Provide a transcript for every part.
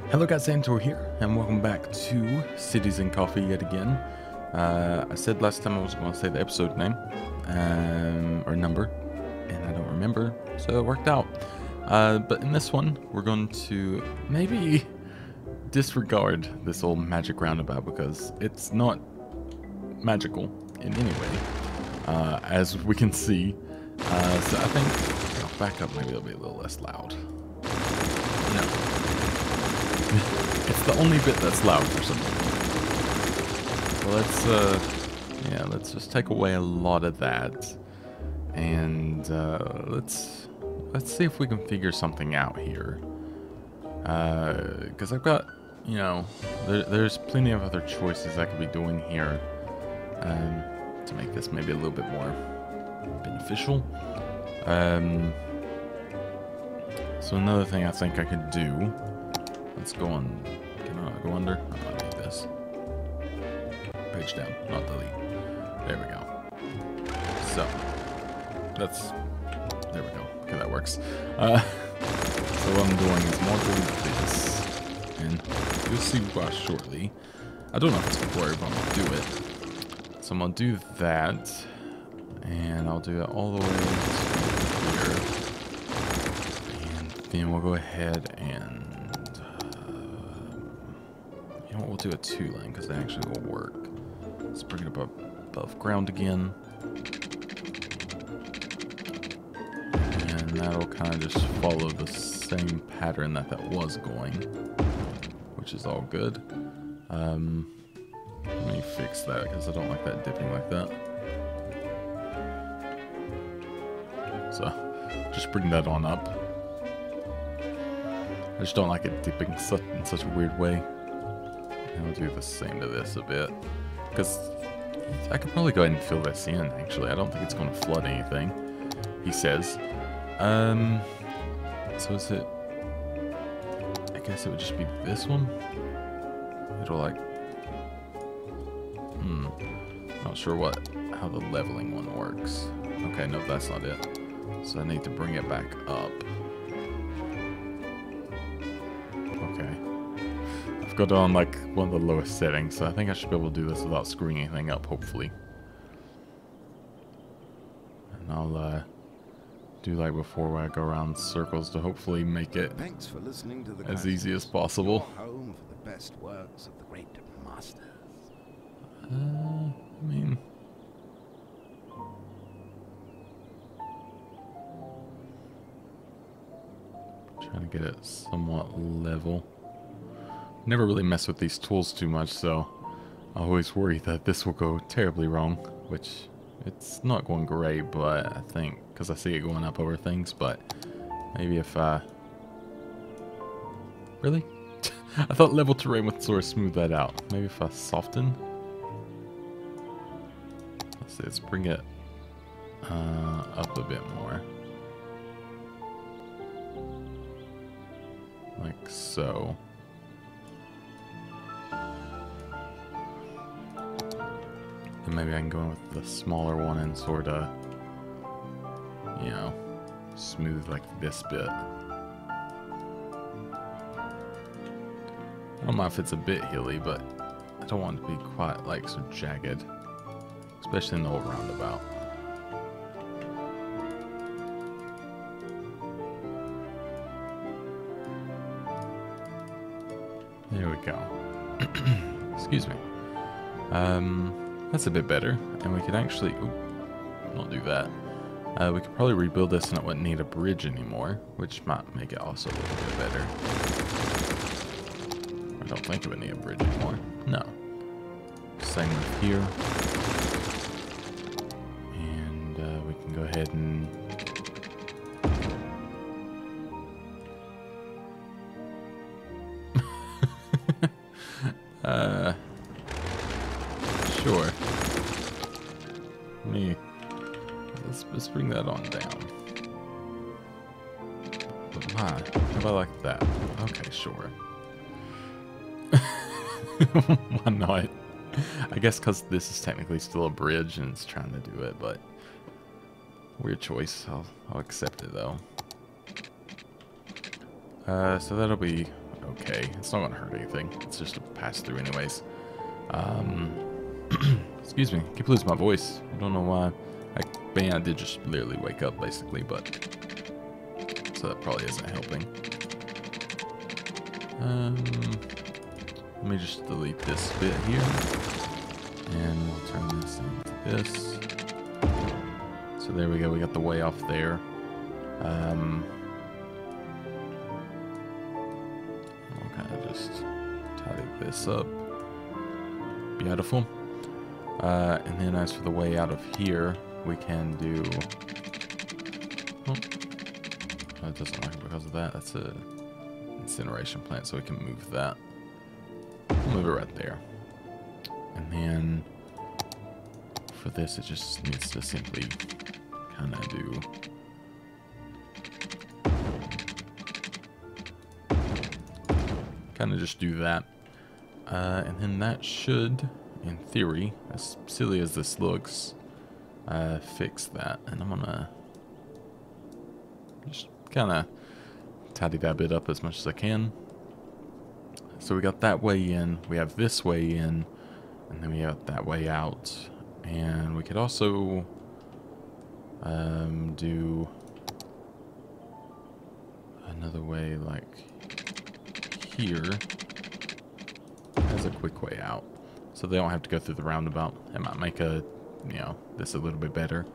Hello guys, Zanitor here, and welcome back to Cities and Coffee yet again. I said last time I was going to say the episode name, or number, and I don't remember, so it worked out. But in this one, we're going to maybe disregard this old magic roundabout because it's not magical in any way, as we can see. So I think, I'll back up, maybe it'll be a little less loud. No. It's the only bit that's loud for some reason. So let's just take away a lot of that, and let's see if we can figure something out here. Because I've got, there's plenty of other choices I could be doing here, to make this maybe a little bit more beneficial. So another thing I think I could do. Let's go on. Can I go under? I'll delete this. Page down, not delete. There we go. So, there we go. Okay, that works. So what I'm doing is model this, and you'll see why shortly. I don't know if it's going to work, but I'm going to do it. So I'm going to do that, and I'll do it all the way to here. And then we'll go ahead and we'll do a 2-lane because that actually will work. Let's bring it up above ground again. And that'll kind of just follow the same pattern that was going, which is all good. Let me fix that because I don't like that dipping like that. So, just bring that on up. I just don't like it dipping in such a weird way. I'll do the same to this a bit, because I could probably go ahead and fill this in, actually. I don't think it's going to flood anything, he says. So is it... I guess it would just be this one? It'll like... Not sure how the leveling one works. Okay, no, that's not it. So I need to bring it back up. Got it on like one of the lowest settings, so I think I should be able to do this without screwing anything up, hopefully. And I'll do like before, where I go around circles to hopefully make it as easy as possible. Home for the best works of the great masters. I mean, trying to get it somewhat level. Never really mess with these tools too much, so I always worry that this will go terribly wrong, which it's not going great, but I think, because I see it going up over things, but maybe if I... Really? I thought level terrain would sort of smooth that out. Maybe if I soften? Let's see, let's bring it up a bit more. Like so. And maybe I can go in with the smaller one and sort of, smooth like this bit. I don't mind if it's a bit hilly, but I don't want it to be quite like so jagged, especially in the old roundabout. There we go. Excuse me. That's a bit better, and we could actually, not do that. We could probably rebuild this and it wouldn't need a bridge anymore, which might make it also a little bit better. I don't think it would need a bridge anymore. No. Same with here. And we can go ahead and... Sure. Let's bring that on down. But why? How about like that? Okay, sure. Why not? I guess because this is technically still a bridge and it's trying to do it, but weird choice. I'll accept it though. So that'll be okay. It's not gonna hurt anything. It's just a pass through anyways. Excuse me, I keep losing my voice. I don't know why. I did just literally wake up basically, but so that probably isn't helping. Let me just delete this bit here, and we'll turn this into this. So there we go. We got the way off there. We'll kind of just tidy this up. Beautiful. And then as for the way out of here, we can do... Oh, that doesn't work because of that. That's a incineration plant, so we can move that. Move it right there. And then for this, it just needs to simply kind of do... Kind of just do that. And then that should, in theory, as silly as this looks, fix that. And I'm gonna just kind of tidy that bit up as much as I can. So we got that way in, we have this way in, and then we have that way out. And we could also do another way like here as a quick way out, so they don't have to go through the roundabout. It might make a, you know, this a little bit better.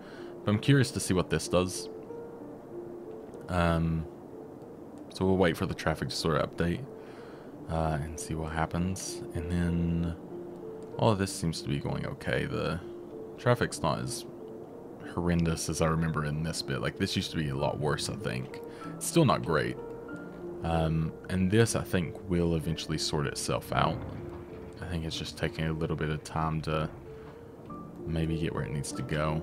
But I'm curious to see what this does. So we'll wait for the traffic to sort of update and see what happens. And then all of this seems to be going okay. The traffic's not as horrendous as I remember in this bit. Like, this used to be a lot worse, I think. It's still not great. And this, I think, will eventually sort itself out. I think it's just taking a little bit of time to maybe get where it needs to go.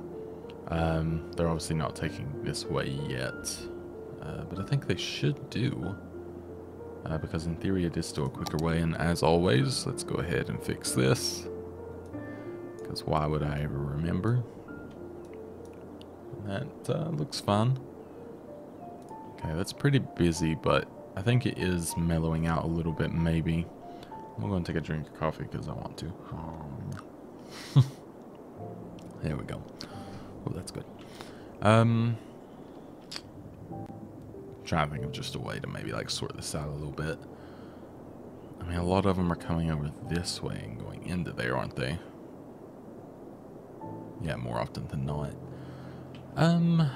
They're obviously not taking this way yet. But I think they should do. Because in theory it is still a quicker way. And as always, let's go ahead and fix this. Because why would I ever remember? That looks fun. Okay, that's pretty busy, but I think it is mellowing out a little bit, maybe. I'm going to take a drink of coffee because I want to. There we go. Oh, that's good. Trying to think of just a way to maybe like sort this out a little bit. I mean, a lot of them are coming over this way and going into there, aren't they? Yeah, more often than not. I'm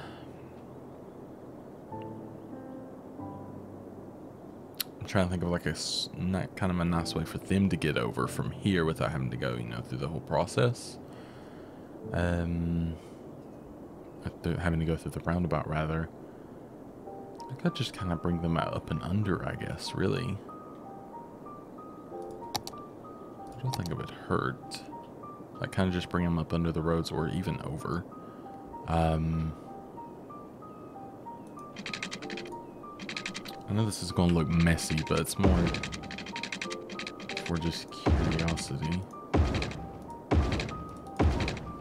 trying to think of like a kind of a nice way for them to get over from here without having to go, you know, through the whole process. Having to go through the roundabout, rather. I could just kind of bring them out up and under, I guess, really. I don't think it would hurt. Like, kind of just bring them up under the roads or even over. I know this is going to look messy, but it's more for just curiosity.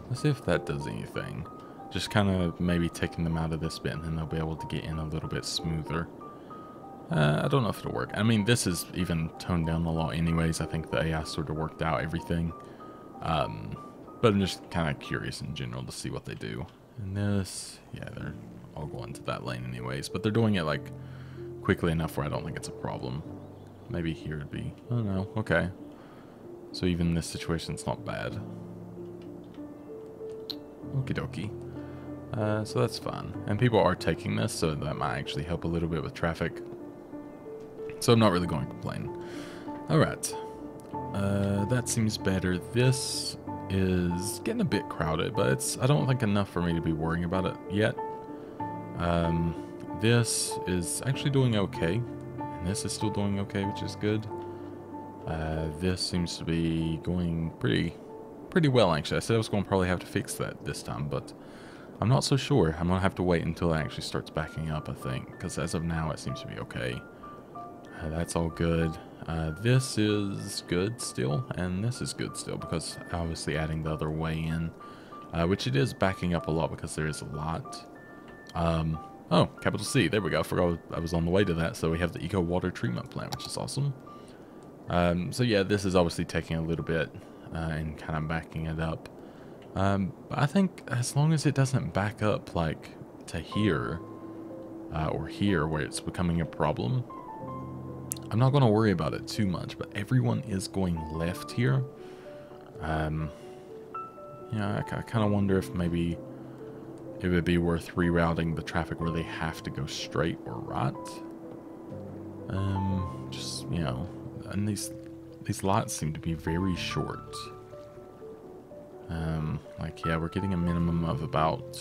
Let's see if that does anything. Just kind of maybe taking them out of this bit, and then they'll be able to get in a little bit smoother. I don't know if it'll work. I mean, this is even toned down a lot anyways. I think the AI sort of worked out everything. But I'm just kind of curious in general to see what they do. And this, yeah, they're all going to that lane anyways. But they're doing it, like, quickly enough where I don't think it's a problem. Maybe here it'd be, oh no, okay. So even in this situation, it's not bad. Okie dokie. So that's fun. And people are taking this, so that might actually help a little bit with traffic. So I'm not really going to complain. Alright. That seems better. This is getting a bit crowded, but it's, I don't think, enough for me to be worrying about it yet. This is actually doing okay. And this is still doing okay, which is good. This seems to be going pretty well, actually. I said I was going to probably have to fix that this time, but I'm not so sure. I'm going to have to wait until it actually starts backing up, I think, because as of now, it seems to be okay. That's all good. This is good still, and this is good still, because obviously adding the other way in, which it is backing up a lot because there is a lot. Oh, capital C. There we go. I forgot I was on the way to that. So we have the eco water treatment plant, which is awesome. So yeah, this is obviously taking a little bit and kind of backing it up. But I think as long as it doesn't back up like to here or here where it's becoming a problem, I'm not going to worry about it too much. But everyone is going left here. Yeah, I kind of wonder if maybe it would be worth rerouting the traffic where they have to go straight or right. Just, you know, and these lots seem to be very short. Like, yeah, we're getting a minimum of about,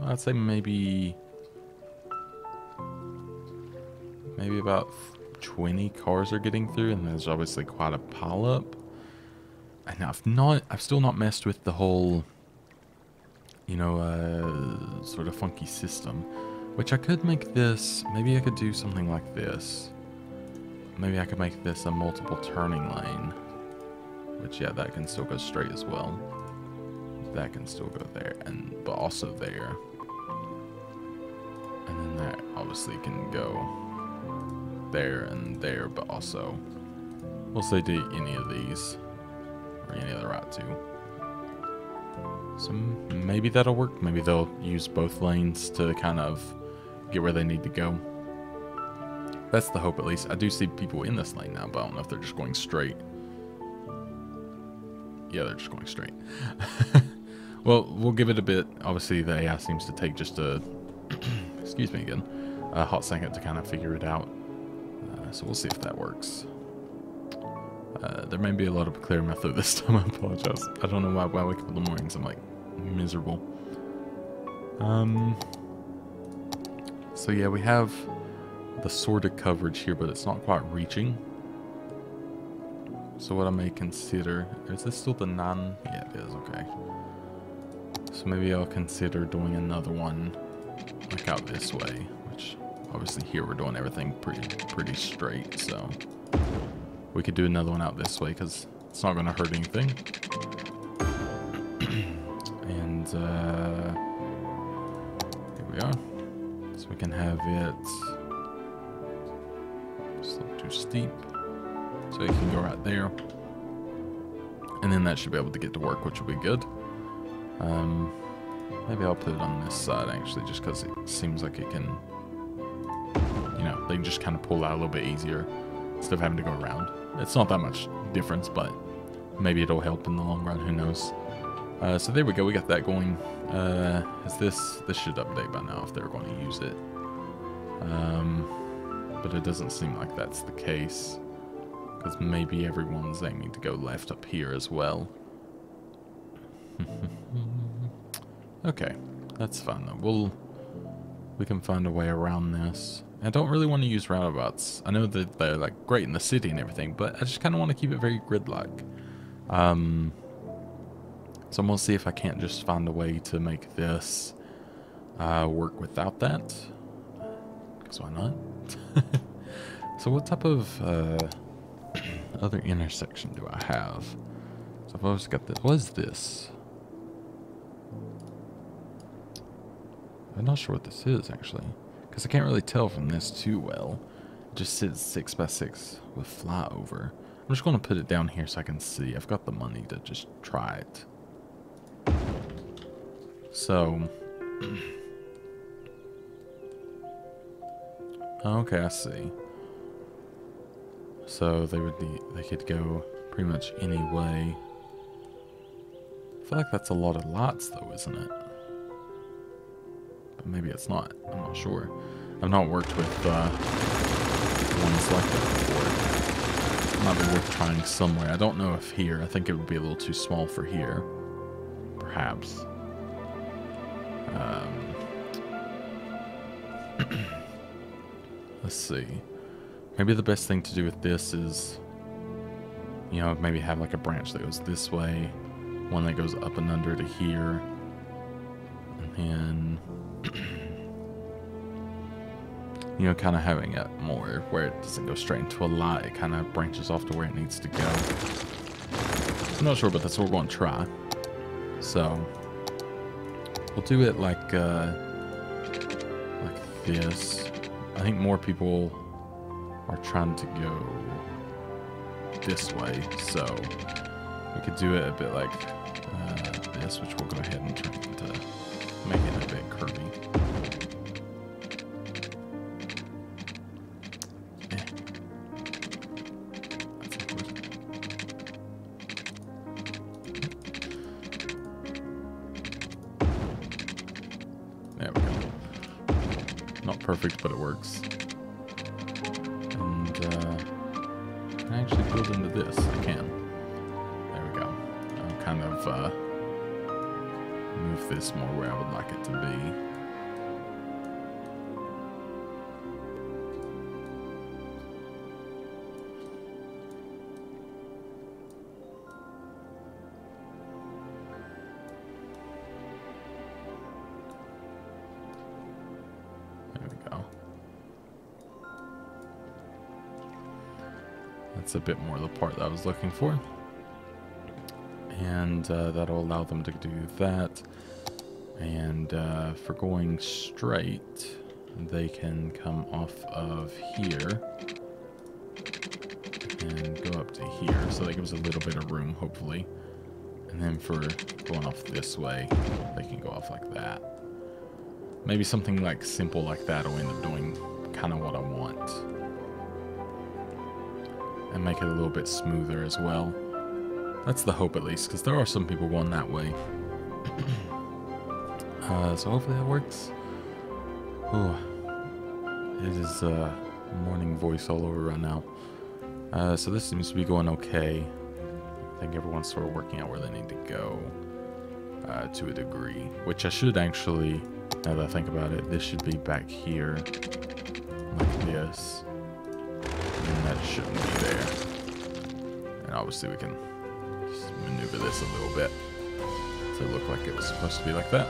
I'd say maybe about 20 cars are getting through, and there's obviously quite a pile up. And I've still not messed with the whole, you know, sort of funky system, which I could make this, maybe I could do something like this. Maybe I could make this a multiple turning lane, which, yeah, that can still go straight as well. That can still go there, but also there. And then that obviously can go there and there, but also, we'll say do any of these, or any other route too. So maybe that'll work. Maybe they'll use both lanes to kind of get where they need to go. That's the hope, at least. I do see people in this lane now, but I don't know if they're just going straight. Yeah, they're just going straight. Well, we'll give it a bit. Obviously, the AI seems to take just a, excuse me again, a hot second to kind of figure it out. So we'll see if that works. There may be a lot of clear method this time. I apologize. I don't know why I wake up in the mornings I'm like miserable. So yeah, we have the sort of coverage here, but it's not quite reaching. So what I may consider, is this still the 9? Yeah, it is. Okay. So maybe I'll consider doing another one like out this way, which obviously here we're doing everything pretty straight. So we could do another one out this way because it's not going to hurt anything. And here we are. So we can have it just a little too steep. So it can go right there. And then that should be able to get to work, which will be good. Maybe I'll put it on this side actually, just because it seems like it can, you know, they can just kind of pull out a little bit easier instead of having to go around. It's not that much difference, but maybe it'll help in the long run, who knows. So there we go, we got that going. This should update by now if they're going to use it. But it doesn't seem like that's the case, because maybe everyone's aiming to go left up here as well. Okay, that's fine though. We can find a way around this. I don't really want to use roundabouts. I know that they're like great in the city and everything, but I just kind of want to keep it very grid-like. So I'm gonna see if I can't just find a way to make this work without that. Because why not? So what type of other intersection do I have? So I've always got this. What is this? I'm not sure what this is actually, because I can't really tell from this too well. It just sits 6x6 with flyover. I'm just going to put it down here so I can see. I've got the money to just try it. So, okay, I see. So they could go pretty much any way. I feel like that's a lot of lots though, isn't it? But maybe it's not. I'm not sure. I've not worked with ones like that before. It might be worth trying somewhere. I don't know if here. I think it would be a little too small for here. Perhaps. Let's see. Maybe the best thing to do with this is, you know, maybe have like a branch that goes this way, one that goes up and under to here, and then, you know, kind of having it more where it doesn't go straight into a lot. It kind of branches off to where it needs to go. I'm not sure, but that's what we're going to try. So, we'll do it like this. I think more people are trying to go this way, so we could do it a bit like this, which we'll go ahead and turn into make it a bit curvy. There we go. Not perfect, but it works. And can I actually build into this? I can. There we go. I'll kind of move this more where I would like it to be. There we go. That's a bit more the part that I was looking for. And that'll allow them to do that. And for going straight, they can come off of here and go up to here. So that gives a little bit of room, hopefully. And then for going off this way, they can go off like that. Maybe something like simple like that will end up doing kind of what I want. And make it a little bit smoother as well. That's the hope, at least, because there are some people going that way. So hopefully that works. Oh, it is morning voice all over right now. So this seems to be going okay. I think everyone's sort of working out where they need to go to a degree. Which I should actually, now that I think about it, this should be back here like this. And that shouldn't be there. And obviously we can just maneuver this a little bit to look like it was supposed to be like that.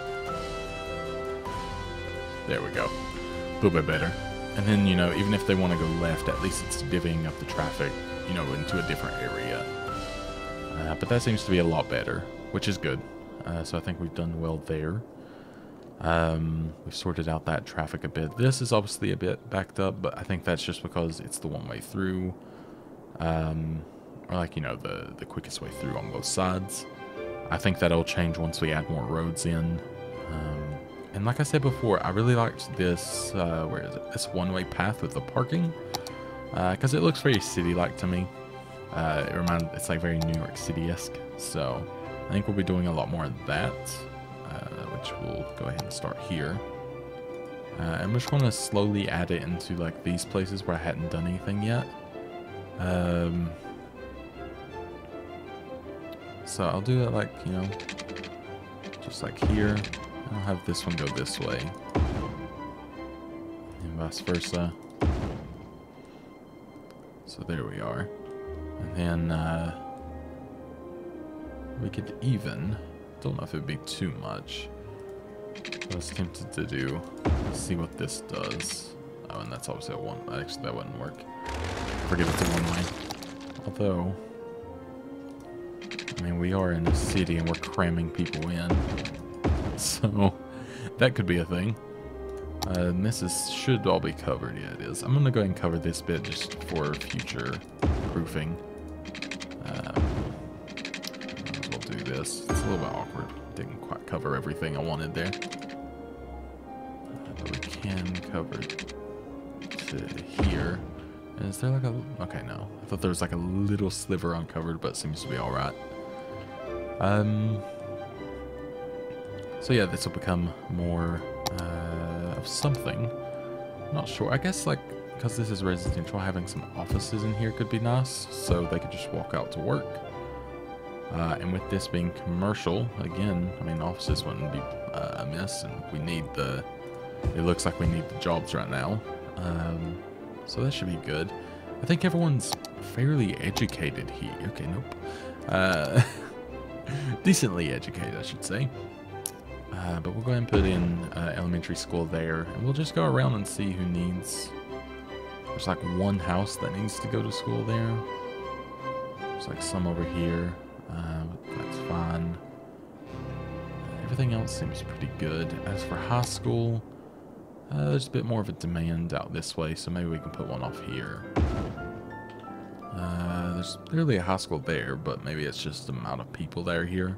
There we go. A little bit better. And then, you know, even if they want to go left, at least it's divvying up the traffic, you know, into a different area. But that seems to be a lot better, which is good. So I think we've done well there. We've sorted out that traffic a bit. This is obviously a bit backed up, but I think that's just because it's the one way through. Or like, you know, the quickest way through on both sides. I think that'll change once we add more roads in. And like I said before, I really liked this, where is it? This one-way path with the parking. Because it looks very city-like to me. It's like very New York City-esque. So I think we'll be doing a lot more of that. Which we'll go ahead and start here. And we just want to slowly add it into like these places where I hadn't done anything yet. So I'll do it like, you know, just like here. I'll have this one go this way. And vice versa. So there we are. And then we could even, don't know if it would be too much. I was tempted to do, see what this does. Oh, and that's obviously a one. Actually, that wouldn't work. Forget it's a one-way. Although, I mean, we are in a city and we're cramming people in. So, that could be a thing. And this should all be covered. Yeah, it is. I'm going to go ahead and cover this bit just for future proofing. We'll do this. It's a little bit awkward. Didn't quite cover everything I wanted there. But we can cover to here. Is there like a... Okay, no. I thought there was like a little sliver uncovered, but it seems to be alright. So yeah, this will become more of something. I'm not sure. I guess like, because this is residential, having some offices in here could be nice. So they could just walk out to work. And with this being commercial, again, I mean, offices wouldn't be amiss. And we need the... It looks like we need the jobs right now. So that should be good. I think everyone's fairly educated here. Okay, nope. Decently educated, I should say. But we'll go ahead and put in elementary school there. And we'll just go around and see who needs... There's like one house that needs to go to school there. There's like some over here. That's fine. everything else seems pretty good. As for high school, there's a bit more of a demand out this way, so maybe we can put one off here. There's clearly a high school there, but maybe it's just the amount of people that are here.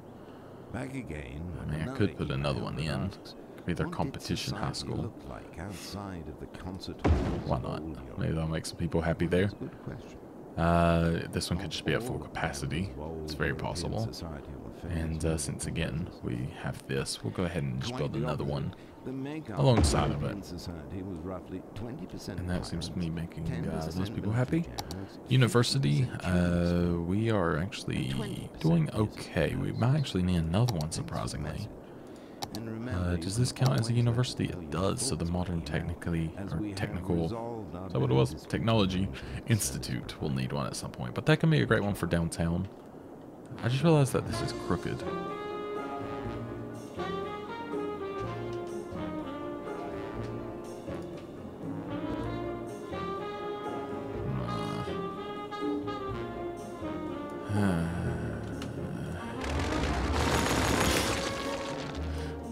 Back again. I mean, I could put another one in. Could be their competition high school. Like outside of the concert Why not? Maybe that'll make some people happy there. This one could just be at full capacity. It's very possible. And since again we have this, we'll go ahead and just build another one alongside of it. And that seems to me making those people happy. University, we are actually doing okay. We might actually need another one, surprisingly. Does this count as a university? It does. So the Modern Technical, is that what it was? Technology Institute will need one at some point. But that can be a great one for downtown. I just realized that this is crooked.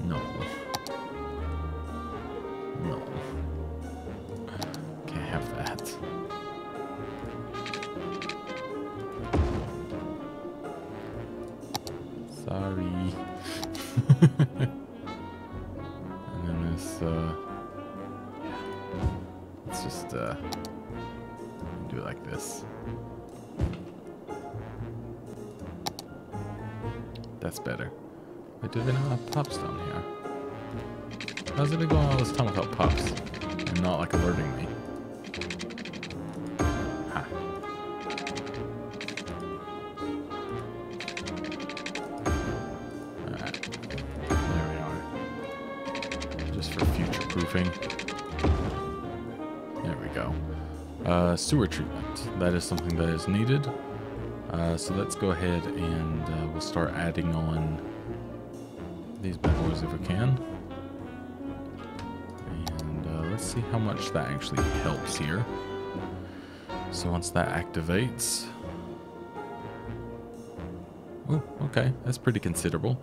No. No. Can't have that. Sorry. And then this, let's just, do it like this. That's better. Wait, do they not have pups down here? How's it been going all this time without pups? And not, like, alerting me? Ha. There we are. Just for future proofing. There we go. Sewer treatment. That is something that is needed. So let's go ahead and we'll start adding on these bad boys if we can. And let's see how much that actually helps here. So once that activates... Oh, okay. That's pretty considerable.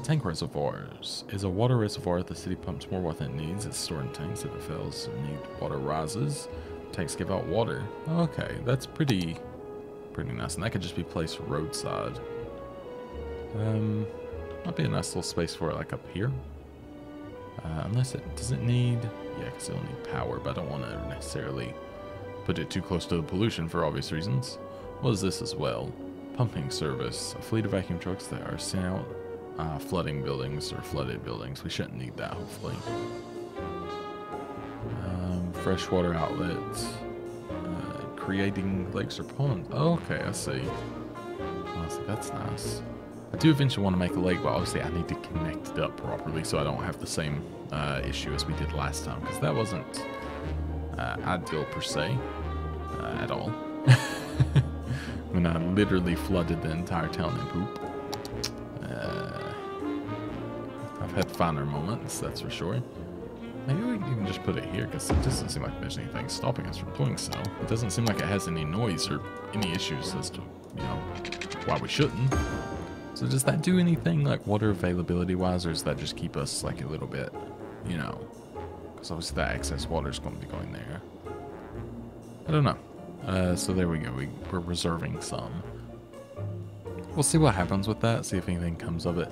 Tank reservoirs. Is a water reservoir the city pumps more water than it needs. It's stored in tanks. If it fails, need water rises. Tanks give out water. Okay, that's pretty nice. And that could just be placed roadside. Might be a nice little space for it, like up here. Unless it does it need... Yeah, because it'll need power, but I don't want to necessarily put it too close to the pollution for obvious reasons. What is this as well? Pumping service. A fleet of vacuum trucks that are sent out flooding buildings or flooded buildings. We shouldn't need that, hopefully. Freshwater outlets. Creating lakes or ponds. Oh, okay, I see. Honestly, that's nice. I do eventually want to make a lake, but obviously I need to connect it up properly so I don't have the same issue as we did last time, because that wasn't ideal per se at all. When I literally flooded the entire town in poop. I've had finer moments, that's for sure. Maybe we can even just put it here, because it doesn't seem like there's anything stopping us from doing so. It doesn't seem like it has any noise or any issues as to, you know, why we shouldn't. So does that do anything, like, water availability-wise, or does that just keep us, like, a little bit, you know? Because obviously that excess water is going to be going there. I don't know. So there we go. We're reserving some. We'll see what happens with that, see if anything comes of it.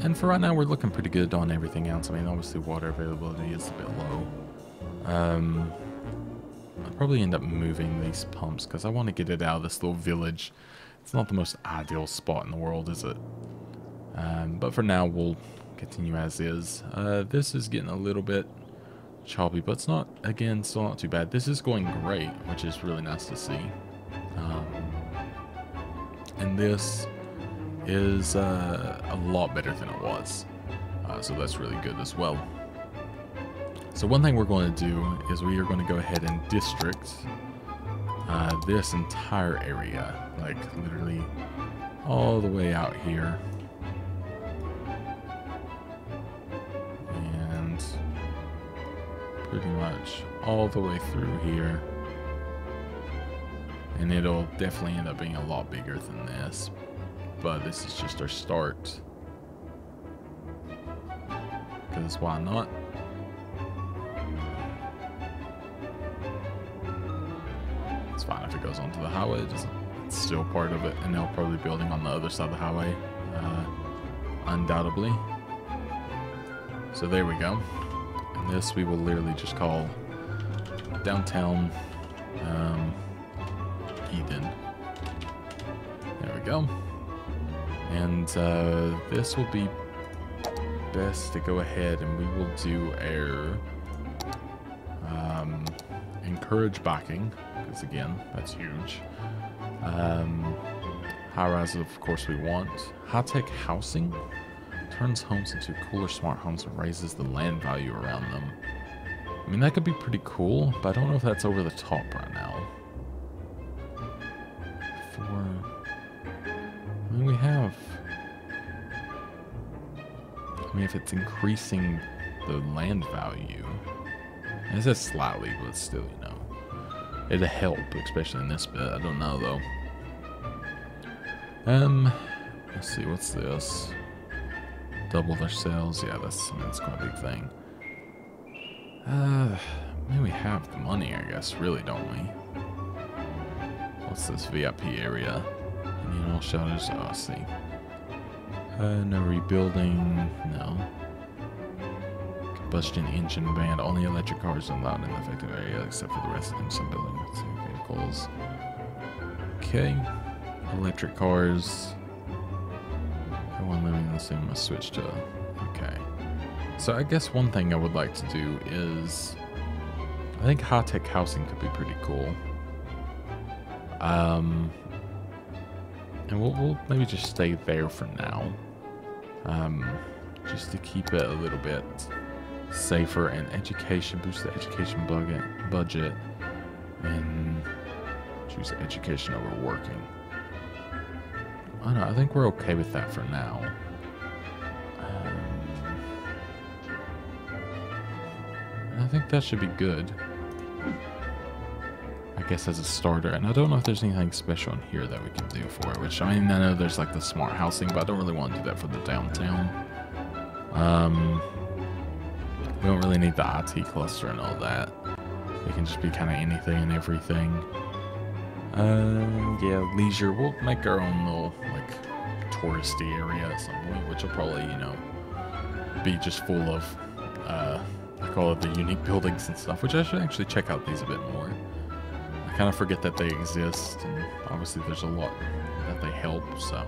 And for right now, we're looking pretty good on everything else. I mean, obviously, water availability is a bit low. I'll probably end up moving these pumps because I want to get it out of this little village. It's not the most ideal spot in the world, is it? But for now, we'll continue as is. This is getting a little bit choppy, but it's not, again, still not too bad. This is going great, which is really nice to see. And this is a lot better than it was. So that's really good as well. So one thing we're going to do is we are going to go ahead and district this entire area, like literally all the way out here. And pretty much all the way through here. And it'll definitely end up being a lot bigger than this. but this is just our start. Because why not? It's fine if it goes onto the highway. It's still part of it, and they'll probably be building on the other side of the highway, undoubtedly. So there we go. And this we will literally just call downtown Eden. There we go. And this will be best to go ahead and we will do our encourage backing, because again, that's huge. High-rise, of course, we want. High-tech housing turns homes into cooler smart homes and raises the land value around them. I mean, that could be pretty cool, but I don't know if that's over the top right now. I mean, we have... I mean, if it's increasing the land value... It says slightly, but still, you know. It'll help, especially in this bit. I don't know, though. Let's see, what's this? Double their sales. Yeah, that's quite a big thing. I mean, we have the money, I guess, really, don't we? What's this VIP area? Communal shelters. Oh, I see. No rebuilding. No. Combustion engine ban. Only electric cars allowed in the affected area, except for the residents and building vehicles. Okay. Electric cars. Everyone living in the city must switch to... Okay. So I guess one thing I would like to do is... I think high-tech housing could be pretty cool. And we'll maybe just stay there for now. Just to keep it a little bit safer. And education, boost the education budget. And choose education over working. I don't know, I think we're okay with that for now. I think that should be good. I guess as a starter. And I don't know if there's anything special in here that we can do for it. Which, I mean, I know there's like the smart housing, but I don't really want to do that for the downtown. We don't really need the IT cluster and all that. It can just be kind of anything and everything. Yeah, leisure. We'll make our own little, like, touristy area at some point, which will probably, you know, be just full of, like all of the unique buildings and stuff, which I should actually check out these a bit more. I kind of forget that they exist, and obviously there's a lot that they help, so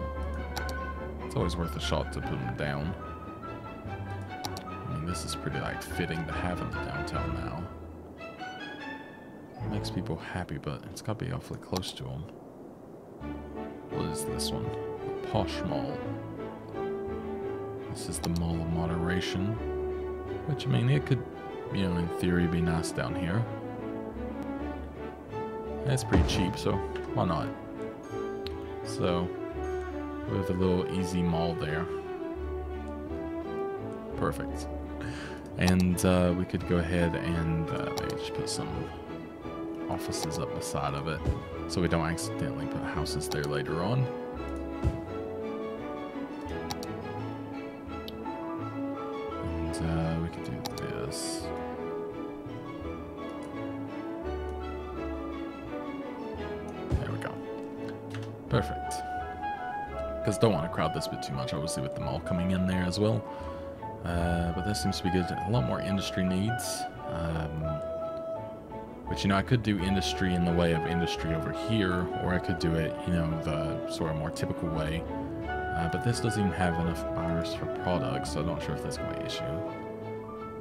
it's always worth a shot to put them down. I mean, this is pretty, like, fitting to have in the downtown now. Makes people happy, but it's got to be awfully close to them. What is this one? The Posh Mall. This is the Mall of Moderation. Which, I mean, it could, you know, in theory be nice down here. It's pretty cheap, so why not? So, we have a little easy mall there. Perfect. And we could go ahead and maybe just put some offices up the side of it, so we don't accidentally put houses there later on. And we could do this. There we go. Perfect. Because don't want to crowd this bit too much, obviously, with the mall coming in there as well. But this seems to be good. A lot more industry needs. But, you know, I could do industry in the way of industry over here, or I could do it, you know, the sort of more typical way. But this doesn't even have enough buyers for products, so I'm not sure if that's going to be an issue.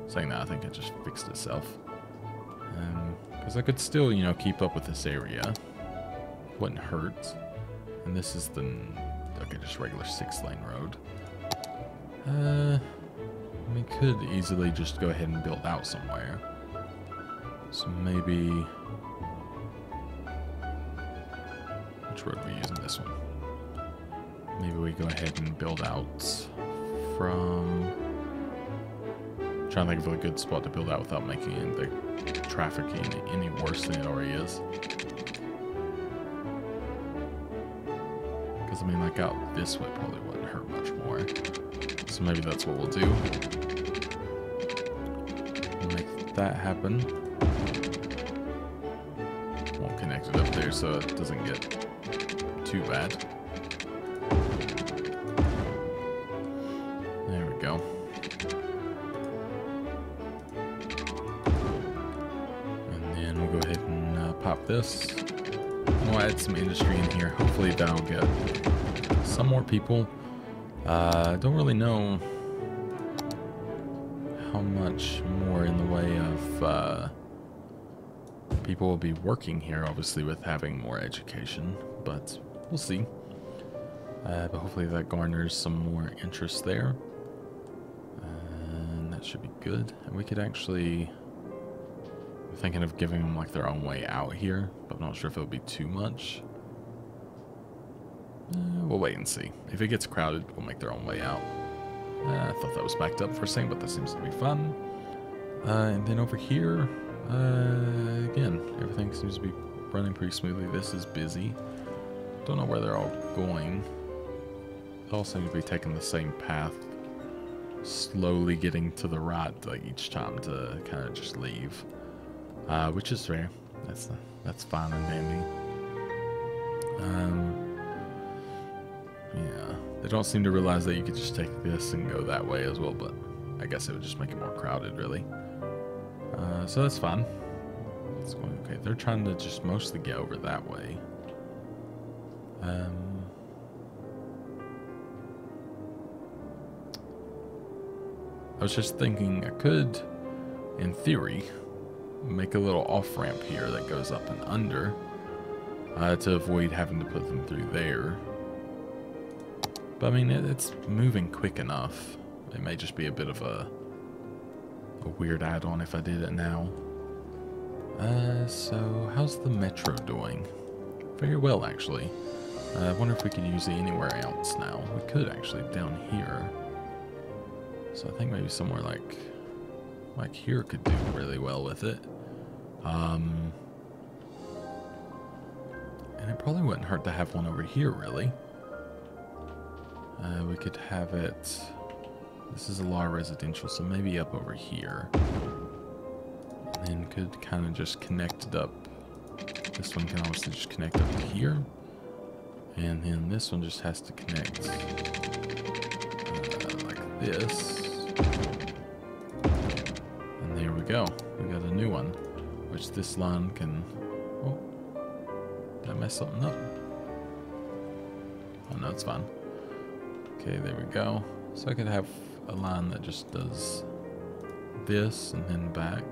Saying that, I think it just fixed itself. Because I could still, you know, keep up with this area. Wouldn't hurt. And this is the, okay, just regular 6-lane road. We could easily just go ahead and build out somewhere. So maybe, which road are we using? This one. Maybe we go ahead and build out from, I'm trying to think of a good spot to build out without making the traffic any worse than it already is. Because Because, I mean, like, out this way probably wouldn't hurt much more. So maybe that's what we'll do. We'll make that happen. Won't connect it up there so it doesn't get too bad. There we go. And then we'll go ahead and pop this. We'll add some industry in here. Hopefully that'll get some more people. Don't really know how much more in the way of people will be working here, obviously, with having more education, but we'll see. But hopefully that garners some more interest there. And that should be good. And we could actually... I'm thinking of giving them like their own way out here, but I'm not sure if it'll be too much. We'll wait and see. If it gets crowded, we'll make their own way out. I thought that was backed up for a second, but that seems to be fun. And then over here, again, everything seems to be running pretty smoothly. This is busy. Don't know where they're all going. They all seem to be taking the same path. Slowly getting to the right like each time to kind of just leave. Which is fair. That's fine and dandy. Yeah, they don't seem to realize that you could just take this and go that way as well, but I guess it would just make it more crowded, really. So that's fine. It's going okay. They're trying to just mostly get over that way. I was just thinking I could, in theory, make a little off-ramp here that goes up and under to avoid having to put them through there. But I mean, it's moving quick enough. It may just be a bit of a weird add-on if I did it now. So how's the metro doing? Very well, actually. I wonder if we could use it anywhere else now. We could actually down here. So I think maybe somewhere like here could do really well with it. And it probably wouldn't hurt to have one over here, really. We could have it... This is a lot of residential, so maybe up over here. And then could kind of just connect it up. This one can obviously just connect up to here. And then this one just has to connect like this. And there we go. We got a new one. Which this line can... Oh, did I mess something up? Oh no, it's fine. Okay, there we go. So I could have a line that just does this and then back.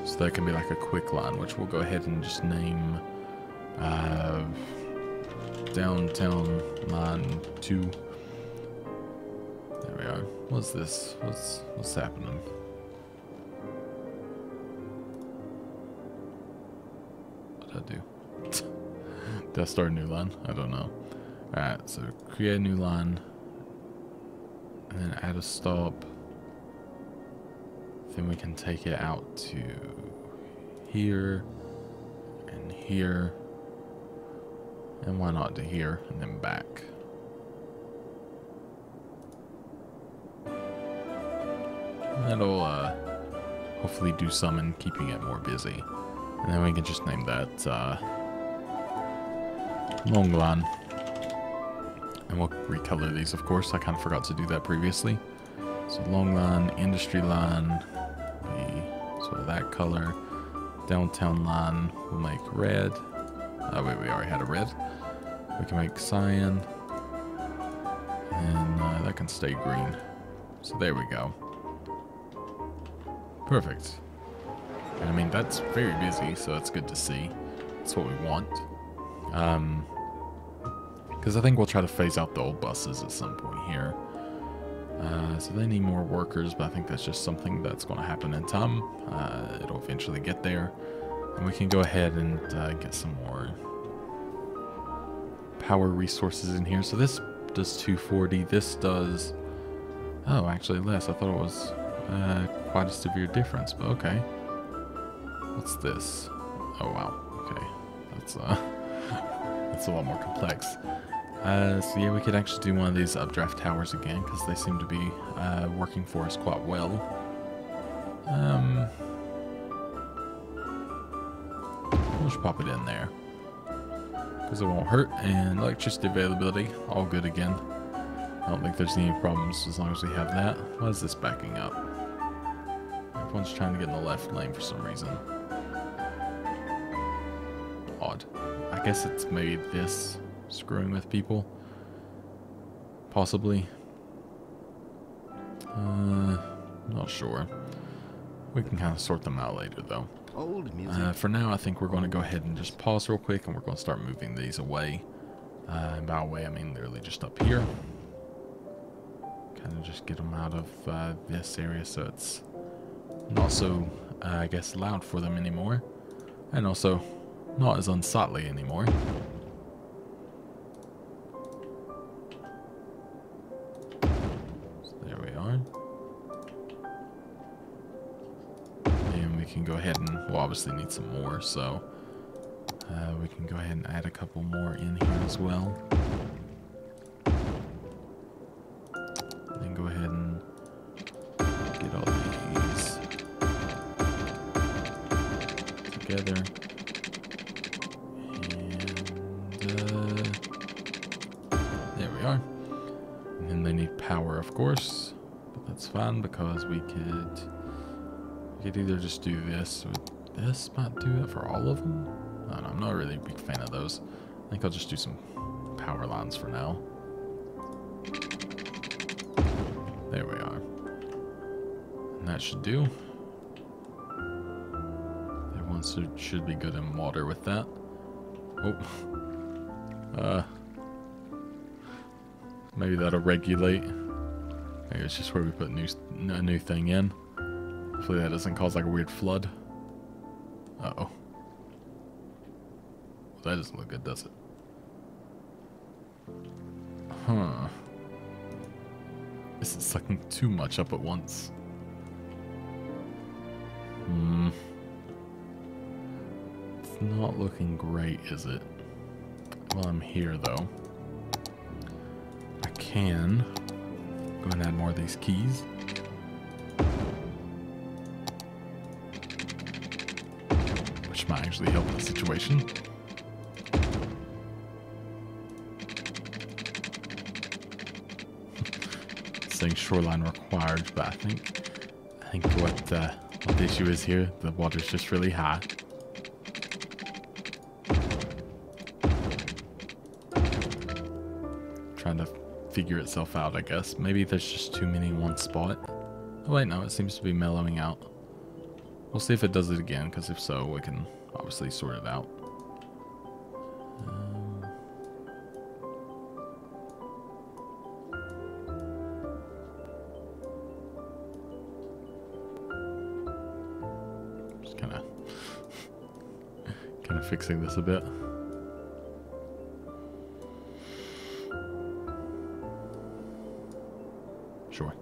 So that can be like a quick line, which we'll go ahead and just name Downtown Line 2. There we are. What's this? What's happening? What did I do? Did I start a new line? I don't know. Alright, so create a new line. And then add a stop. Then we can take it out to here. And here. And why not to here and then back. That'll hopefully do some in keeping it more busy. And then we can just name that long line. And we'll recolor these, of course. I kind of forgot to do that previously. So long line, industry line, be sort of that color. Downtown line, we'll make red. Oh wait, we already had a red. We can make cyan. And that can stay green. So there we go. Perfect. And I mean, that's very busy, so that's good to see. That's what we want. Because I think we'll try to phase out the old buses at some point here. So they need more workers, but I think that's just something that's going to happen in time. It'll eventually get there. And we can go ahead and get some more power resources in here. So this does 240. This does... Oh, actually less. I thought it was quite a severe difference, but okay. What's this? Oh, wow. Okay. That's it's a lot more complex. So yeah, we could actually do one of these updraft towers again, because they seem to be working for us quite well. We'll just pop it in there, because it won't hurt, and electricity availability, all good again. I don't think there's any problems as long as we have that. Why is this backing up? Everyone's trying to get in the left lane for some reason. Odd. I guess it's maybe this screwing with people. Possibly. Not sure. We can kind of sort them out later though. Old music. For now, I think we're going to go ahead and just pause real quick, and we're going to start moving these away. And by away, I mean literally just up here. Kind of just get them out of this area so it's not so, I guess, loud for them anymore. And also not as unsightly anymore. So there we are. And we can go ahead and, we'll obviously need some more, so we can go ahead and add a couple more in here as well. Then go ahead and get all these together. There we are. And then they need power, of course, but that's fine because we could either just do this or this might do it for all of them. I don't know, I'm not really a big fan of those. I think I'll just do some power lines for now. There we are. And that should do. Everyone should be good in water with that. Oh. Maybe that'll regulate. Maybe it's just where we put a new thing in. Hopefully that doesn't cause like a weird flood. Uh-oh. Well, that doesn't look good, does it? Huh. This is sucking too much up at once. It's not looking great, is it? Well, I'm here though. I can go and add more of these keys. Which might actually help the situation. Saying shoreline required, but I think what the issue is here, the water's just really high. Trying to figure itself out, I guess. Maybe there's just too many in one spot. Oh wait, no, it seems to be mellowing out. We'll see if it does it again, because if so, we can obviously sort it out. Just kind of fixing this a bit. Sure.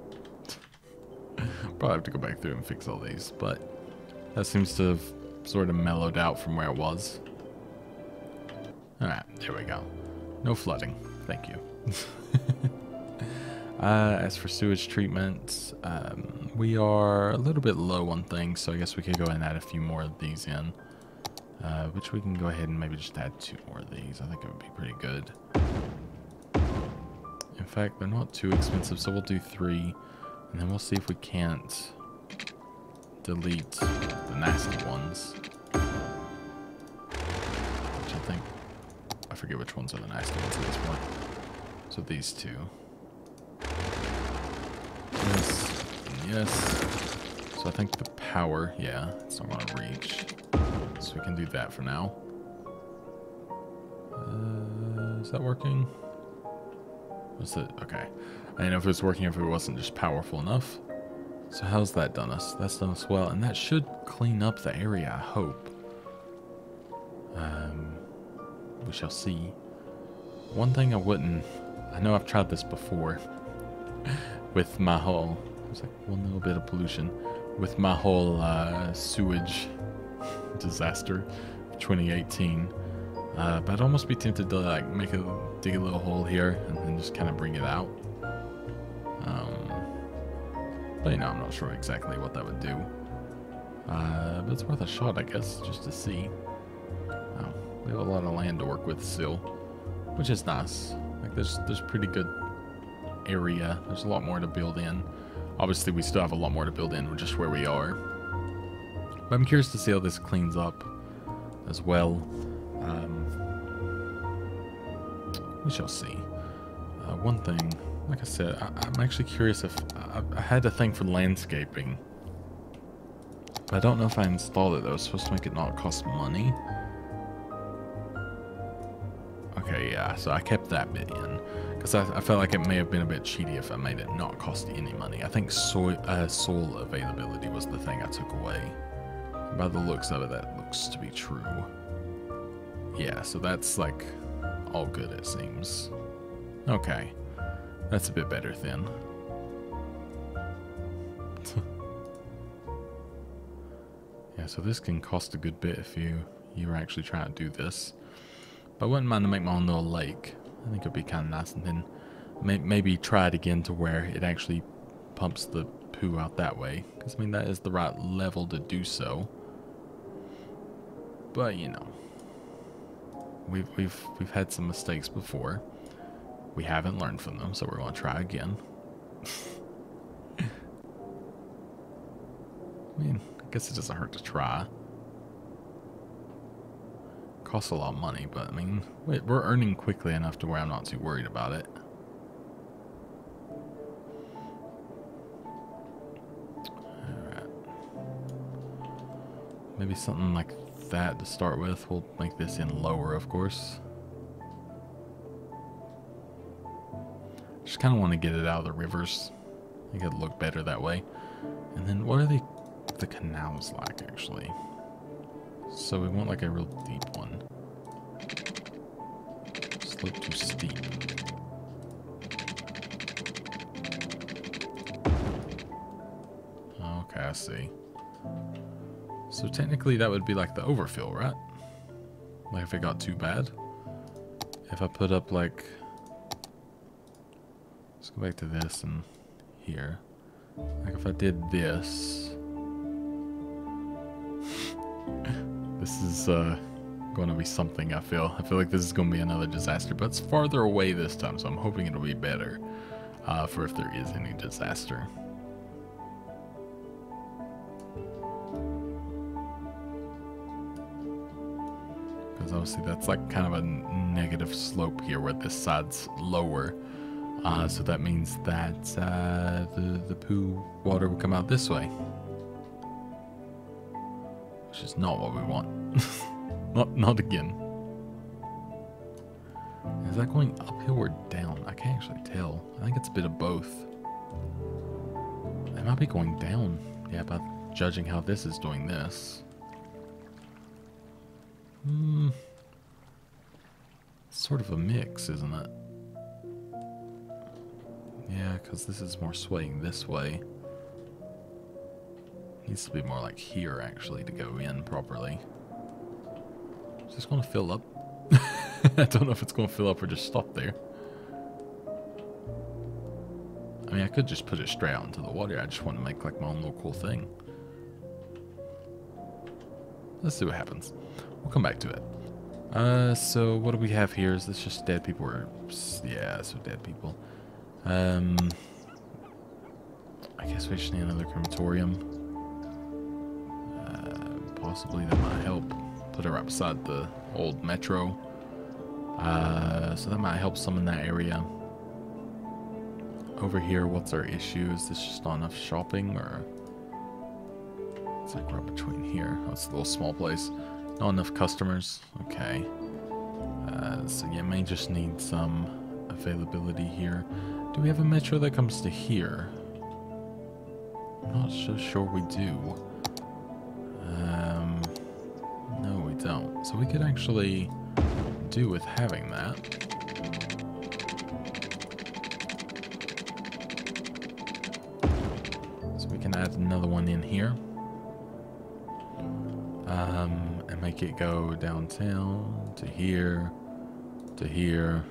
Probably have to go back through and fix all these, but that seems to have sort of mellowed out from where it was. Alright, there we go. No flooding. Thank you. As for sewage treatment, we are a little bit low on things, so I guess we could go ahead and add a few more of these in. Which we can go ahead and maybe just add 2 more of these. I think it would be pretty good. In fact, they're not too expensive, so we'll do 3. And then we'll see if we can't delete the nasty ones. Which I think, I forget which ones are the nasty ones at this point. So these 2. Yes, and yes. So I think the power, yeah, it's not going to reach. So we can do that for now. Is that working? Was it? Okay. I didn't know if it was working, if it wasn't just powerful enough. So how's that done us? That's done us well, and that should clean up the area, I hope. We shall see. One thing I know I've tried this before with my whole, there's like one little bit of pollution, with my whole sewage disaster of 2018. But I'd almost be tempted to like dig a little hole here and then just kind of bring it out. But you know, I'm not sure exactly what that would do. But it's worth a shot, I guess, just to see. We have a lot of land to work with still, which is nice. Like there's pretty good area. There's a lot more to build in. Obviously, we still have a lot more to build in just where we are. But I'm curious to see how this cleans up as well. We shall see. One thing, like I said, I'm actually curious if I had a thing for landscaping. But I don't know if I installed it though. It's supposed to make it not cost money. Okay, yeah, so I kept that bit in. Because I felt like it may have been a bit cheaty if I made it not cost any money. I think soil availability was the thing I took away. By the looks of it, that looks to be true. Yeah, so that's like all good, it seems. Okay, that's a bit better then. Yeah, so this can cost a good bit if you're actually trying to do this. But I wouldn't mind to make my own little lake. I think it'd be kind of nice, and then maybe try it again to where it actually pumps the poo out that way. Because I mean that is the right level to do so. But you know, we've had some mistakes before. We haven't learned from them, so we're going to try again. I mean, I guess it doesn't hurt to try. Costs a lot of money, but I mean, we're earning quickly enough to where I'm not too worried about it. Alright. Maybe something like that to start with. We'll make this in lower, of course. Just kind of want to get it out of the rivers. I think it'd look better that way. And then what are the canals like, actually? So we want like a real deep one. Slope too steep. Okay, I see. So technically that would be like the overfill, right? Like if it got too bad. If I put up like... Let's go back to this and here. Like if I did this... This is going to be something, I feel. I feel like this is going to be another disaster, but it's farther away this time, so I'm hoping it'll be better for if there is any disaster. Because obviously that's like kind of a negative slope here where this side's lower. So that means that the poo water will come out this way. Which is not what we want. not again. Is that going uphill or down? I can't actually tell. I think it's a bit of both. It might be going down. Yeah, by judging how this is doing this. Sort of a mix, isn't it? Yeah, because this is more swaying this way. Needs to be more like here, actually, to go in properly. Is this going to fill up? I don't know if it's going to fill up or just stop there. I mean, I could just put it straight out into the water. I just want to make like my own little cool thing. Let's see what happens. We'll come back to it. So what do we have here? Is this just dead people? Or yeah, so dead people. I guess we just need another crematorium. Possibly that might help. Put it right beside the old metro. So that might help some in that area. Over here, what's our issue? Is this just not enough shopping, or it's like right between here? Oh, it's a little small place. Not enough customers. Okay. So yeah, may just need some availability here. Do we have a metro that comes to here? I'm not so sure we do. No, we don't. So we could actually do with having that. So we can add another one in here. And make it go downtown to here to here.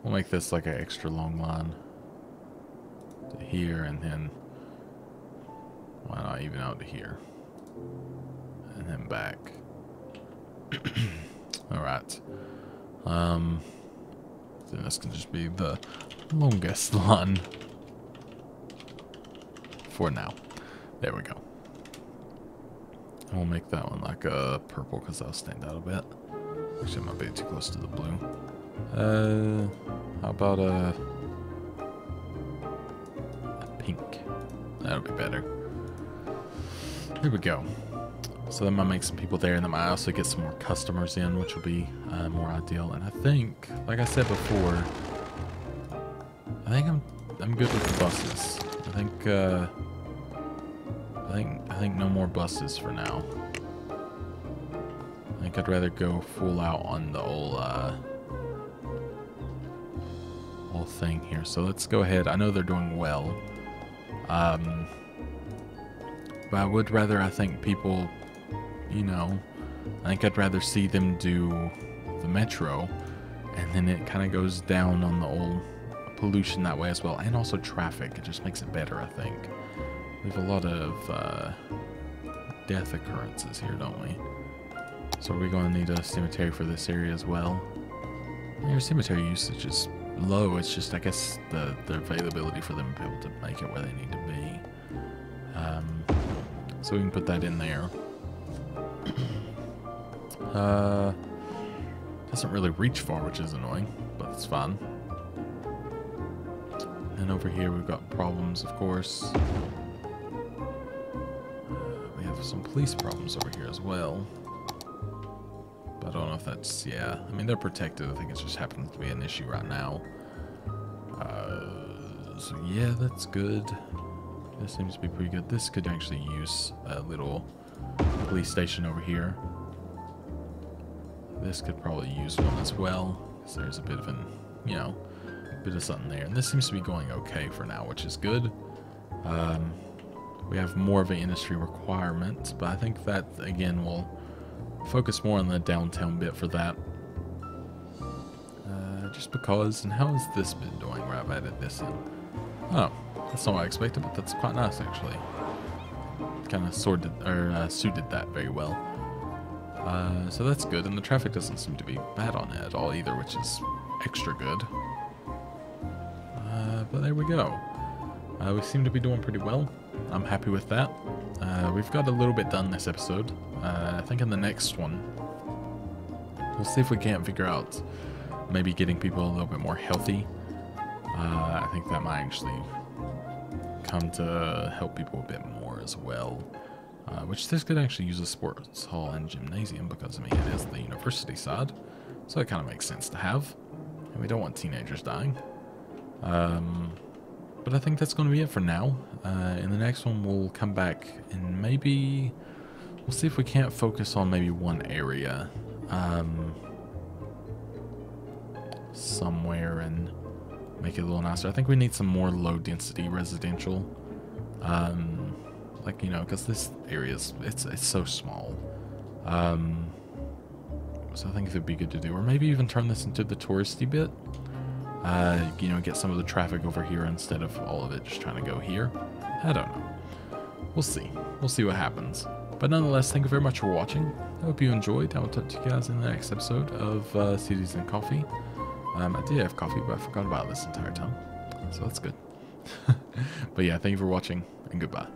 We'll make this like an extra long line to here, and then why not even out to here and then back. All right. Then this can just be the longest line for now. There we go. And we'll make that one like a purple because that'll stand out a bit. Actually, I might be too close to the blue. How about a pink? That'll be better. Here we go. So that might make some people there, and then I also get some more customers in, which will be more ideal. And I think, like I said before, I think I'm good with the buses. I think no more buses for now. I think I'd rather go full out on the whole thing here. So let's go ahead. I know they're doing well, but I would rather, I think people, you know, I think I'd rather see them do the metro, and then it kind of goes down on the old pollution that way as well, and also traffic. It just makes it better, I think. We have a lot of death occurrences here, don't we? So are we going to need a cemetery for this area as well? Your cemetery usage is low. It's just, I guess, the availability for them to be able to make it where they need to be. So we can put that in there. Doesn't really reach far, which is annoying, but it's fun. And over here we've got problems, of course. We have some police problems over here as well. But I don't know if that's, yeah. I mean, they're protected. I think it just happens to be an issue right now. So yeah, that's good. This seems to be pretty good. This could actually use a little police station over here. This could probably use one as well, because there's a bit of an, you know, bit of something there. And this seems to be going okay for now, which is good. We have more of an industry requirement, but I think that, again, will focus more on the downtown bit for that. Just because, and how has this been doing where I've added this in? Oh, that's not what I expected, but that's quite nice, actually. Kind of suited that very well. So that's good, and the traffic doesn't seem to be bad on it at all either, which is extra good. But there we go. We seem to be doing pretty well. I'm happy with that. We've got a little bit done this episode. I think in the next one, we'll see if we can't figure out maybe getting people a little bit more healthy. I think that might actually come to help people a bit more as well. Which this could actually use a sports hall and gymnasium because, I mean, it is the university side. So it kind of makes sense to have. And we don't want teenagers dying. But I think that's going to be it for now. In the next one, we'll come back and maybe we'll see if we can't focus on maybe one area somewhere and make it a little nicer. I think we need some more low density residential. Like, you know, because this area is, it's so small. So I think it'd be good to do, or maybe even turn this into the touristy bit. You know, get some of the traffic over here instead of all of it just trying to go here. I don't know. We'll see. We'll see what happens. But nonetheless, thank you very much for watching. I hope you enjoyed. I will talk to you guys in the next episode of Cities and Coffee. I did have coffee, but I forgot about it this entire time. So that's good. But yeah, thank you for watching, and goodbye.